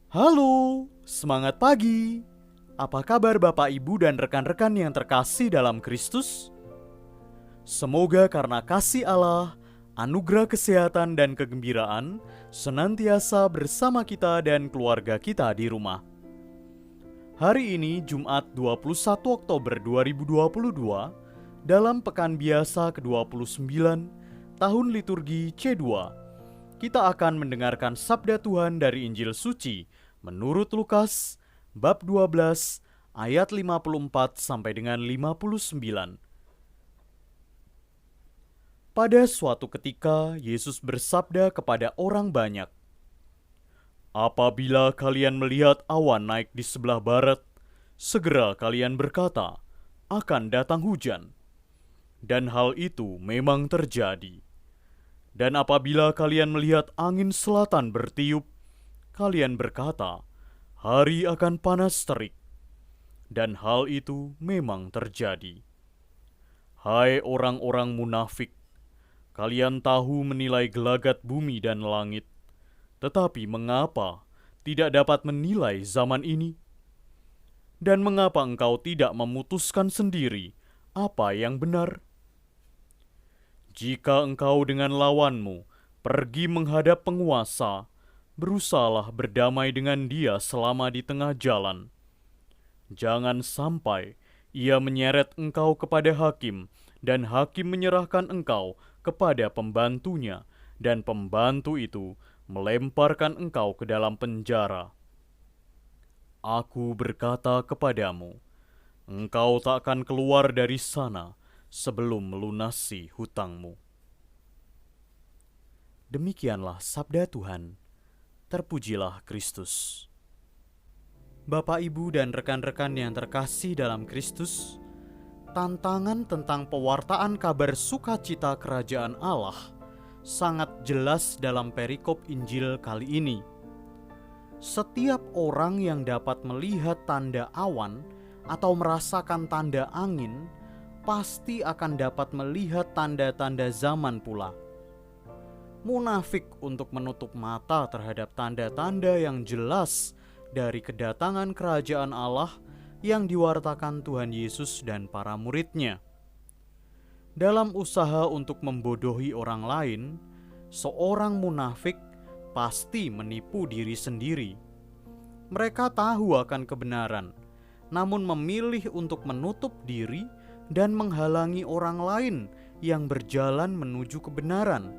Halo, semangat pagi. Apa kabar Bapak, Ibu, dan rekan-rekan yang terkasih dalam Kristus? Semoga karena kasih Allah, anugerah kesehatan dan kegembiraan senantiasa bersama kita dan keluarga kita di rumah. Hari ini Jumat 21 Oktober 2022, dalam pekan biasa ke-29 tahun liturgi C2, kita akan mendengarkan sabda Tuhan dari Injil Suci menurut Lukas bab 12 ayat 54 sampai dengan 59. Pada suatu ketika Yesus bersabda kepada orang banyak, "Apabila kalian melihat awan naik di sebelah barat, segera kalian berkata, akan datang hujan." Dan hal itu memang terjadi. Dan apabila kalian melihat angin selatan bertiup, kalian berkata, hari akan panas terik. Dan hal itu memang terjadi. Hai orang-orang munafik, kalian tahu menilai gelagat bumi dan langit, tetapi mengapa tidak dapat menilai zaman ini? Dan mengapa engkau tidak memutuskan sendiri apa yang benar? Jika engkau dengan lawanmu pergi menghadap penguasa, berusahalah berdamai dengan dia selama di tengah jalan. Jangan sampai ia menyeret engkau kepada hakim, dan hakim menyerahkan engkau kepada pembantunya, dan pembantu itu melemparkan engkau ke dalam penjara. Aku berkata kepadamu, engkau tak akan keluar dari sana sebelum melunasi hutangmu. Demikianlah sabda Tuhan. Terpujilah Kristus. Bapak, Ibu, dan rekan-rekan yang terkasih dalam Kristus, tantangan tentang pewartaan kabar sukacita kerajaan Allah sangat jelas dalam perikop Injil kali ini. Setiap orang yang dapat melihat tanda awan atau merasakan tanda angin pasti akan dapat melihat tanda-tanda zaman pula. Munafik untuk menutup mata terhadap tanda-tanda yang jelas dari kedatangan kerajaan Allah yang diwartakan Tuhan Yesus dan para muridnya. Dalam usaha untuk membodohi orang lain, seorang munafik pasti menipu diri sendiri. Mereka tahu akan kebenaran, namun memilih untuk menutup diri dan menghalangi orang lain yang berjalan menuju kebenaran,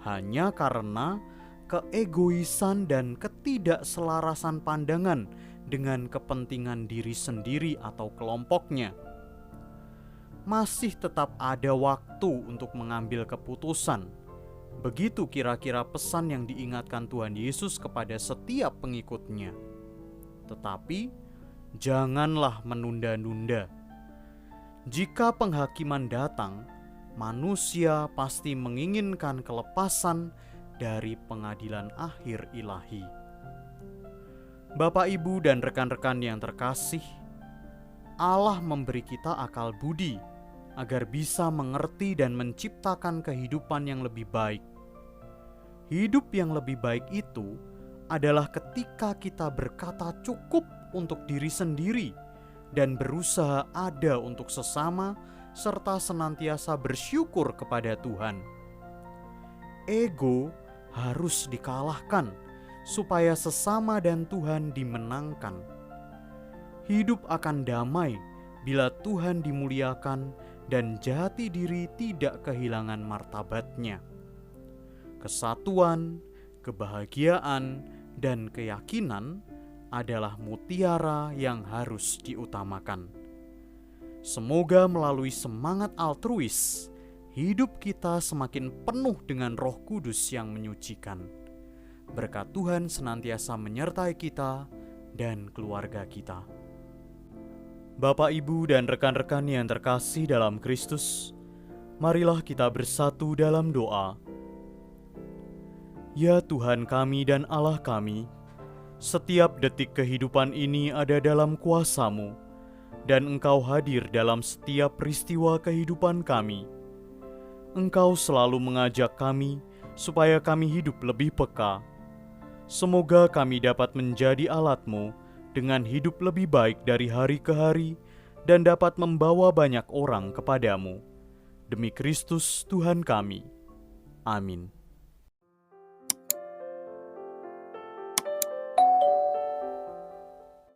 hanya karena keegoisan dan ketidakselarasan pandangan dengan kepentingan diri sendiri atau kelompoknya. Masih tetap ada waktu untuk mengambil keputusan. Begitu kira-kira pesan yang diingatkan Tuhan Yesus kepada setiap pengikutnya. Tetapi janganlah menunda-nunda. Jika penghakiman datang, manusia pasti menginginkan kelepasan dari pengadilan akhir ilahi. Bapak, Ibu, dan rekan-rekan yang terkasih, Allah memberi kita akal budi agar bisa mengerti dan menciptakan kehidupan yang lebih baik. Hidup yang lebih baik itu adalah ketika kita berkata cukup untuk diri sendiri dan berusaha ada untuk sesama, serta senantiasa bersyukur kepada Tuhan. Ego harus dikalahkan, supaya sesama dan Tuhan dimenangkan. Hidup akan damai bila Tuhan dimuliakan dan jati diri tidak kehilangan martabatnya. Kesatuan, kebahagiaan, dan keyakinan adalah mutiara yang harus diutamakan. Semoga melalui semangat altruis, hidup kita semakin penuh dengan Roh Kudus yang menyucikan. Berkat Tuhan senantiasa menyertai kita dan keluarga kita. Bapak, Ibu, dan rekan-rekan yang terkasih dalam Kristus, marilah kita bersatu dalam doa. Ya Tuhan kami dan Allah kami, setiap detik kehidupan ini ada dalam kuasa-Mu, dan Engkau hadir dalam setiap peristiwa kehidupan kami. Engkau selalu mengajak kami supaya kami hidup lebih peka. Semoga kami dapat menjadi alat-Mu dengan hidup lebih baik dari hari ke hari dan dapat membawa banyak orang kepadamu. Demi Kristus Tuhan kami. Amin.